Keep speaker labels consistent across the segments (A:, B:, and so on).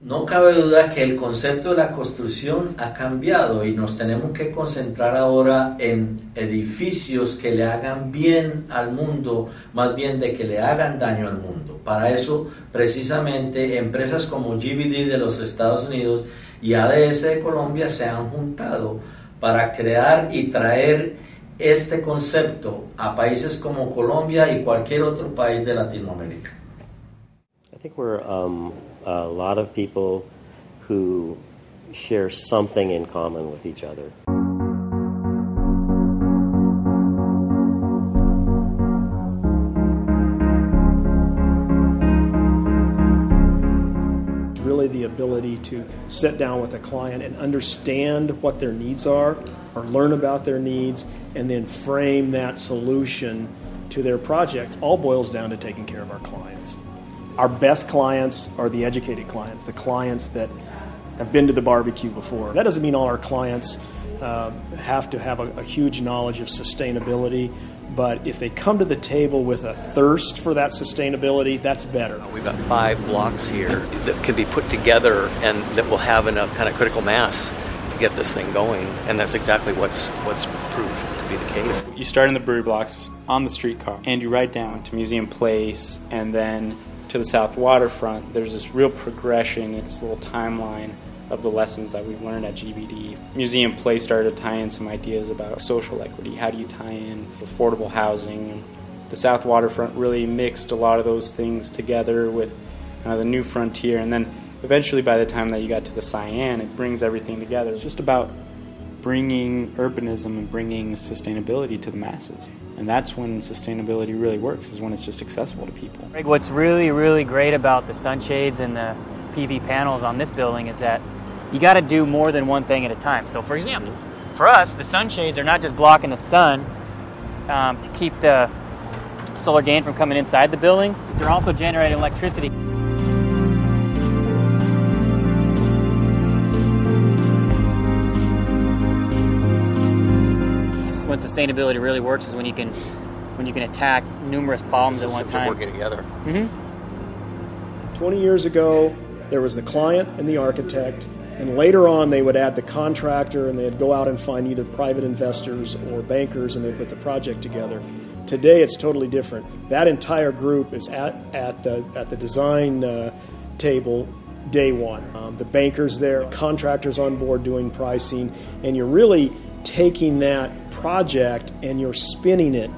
A: No cabe duda que el concepto de la construcción ha cambiado y nos tenemos que concentrar ahora en edificios que le hagan bien al mundo, más bien de que le hagan daño al mundo. Para eso, precisamente, empresas como GBD de los Estados Unidos y ADS de Colombia se han juntado para crear y traer este concepto a países como Colombia y cualquier otro país de Latinoamérica.
B: I think we're a lot of people who share something in common with each other.
C: Really the ability to sit down with a client and understand what their needs are or learn about their needs and then frame that solution to their project all boils down to taking care of our clients. Our best clients are the educated clients, the clients that have been to the barbecue before. That doesn't mean all our clients have to have a huge knowledge of sustainability, but if they come to the table with a thirst for that sustainability, that's better.
D: We've got 5 blocks here that can be put together and that will have enough kind of critical mass to get this thing going, and that's exactly what's proved to be the case.
E: You start in the brewery blocks on the streetcar, and you ride down to Museum Place, and then to the South Waterfront. There's this real progression, it's a little timeline of the lessons that we've learned at GBD. Museum Place started to tie in some ideas about social equity. How do you tie in affordable housing? The South Waterfront really mixed a lot of those things together with the new frontier, and then eventually by the time that you got to the Cyan, it brings everything together. It's just about bringing urbanism and bringing sustainability to the masses. And that's when sustainability really works, is when it's just accessible to people.
F: Greg, what's really, really great about the sunshades and the PV panels on this building is that you got to do more than one thing at a time. So for example, for us, the sunshades are not just blocking the sun to keep the solar gain from coming inside the building, they're also generating electricity. When sustainability really works is when you can attack numerous problems at one time.
D: Working together.
C: 20 years ago, there was the client and the architect, and later on they would add the contractor and they'd go out and find either private investors or bankers and they'd put the project together. Today it's totally different. That entire group is at the design table day one. The bankers there, contractors on board doing pricing, and you're really taking that project and you're spinning it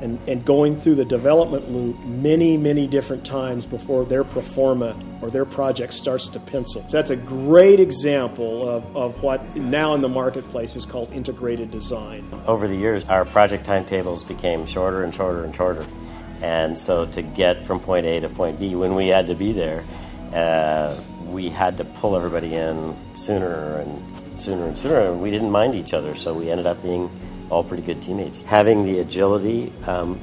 C: and going through the development loop many, many different times before their pro forma or their project starts to pencil. So that's a great example of what now in the marketplace is called integrated design.
B: Over the years, our project timetables became shorter and shorter and shorter. And so to get from point A to point B, when we had to be there, we had to pull everybody in sooner and sooner, and we didn't mind each other, so we ended up being all pretty good teammates. Having the agility,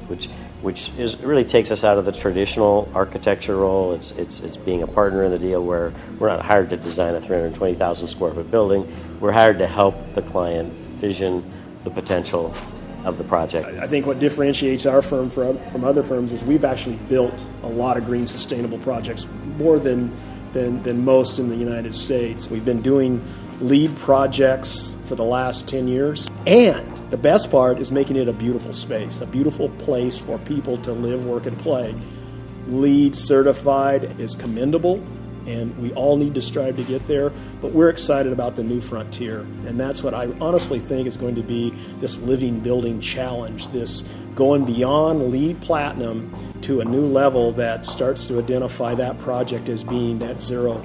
B: which really takes us out of the traditional architecture role. It's being a partner in the deal where we're not hired to design a 320,000 square foot building. We're hired to help the client vision the potential of the project.
C: I think what differentiates our firm from other firms is we've actually built a lot of green sustainable projects, more than most in the United States. We've been doing LEED projects for the last 10 years, and the best part is making it a beautiful space, a beautiful place for people to live, work, and play. LEED certified is commendable, and we all need to strive to get there, but we're excited about the new frontier, and that's what I honestly think is going to be this living building challenge, this going beyond LEED Platinum to a new level that starts to identify that project as being net zero,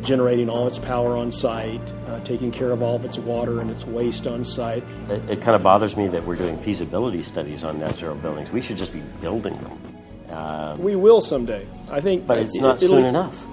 C: generating all its power on site, taking care of all of its water and its waste on site.
B: It kind of bothers me that we're doing feasibility studies on net zero buildings. We should just be building them.
C: We will someday, I think.
B: But it's not soon enough.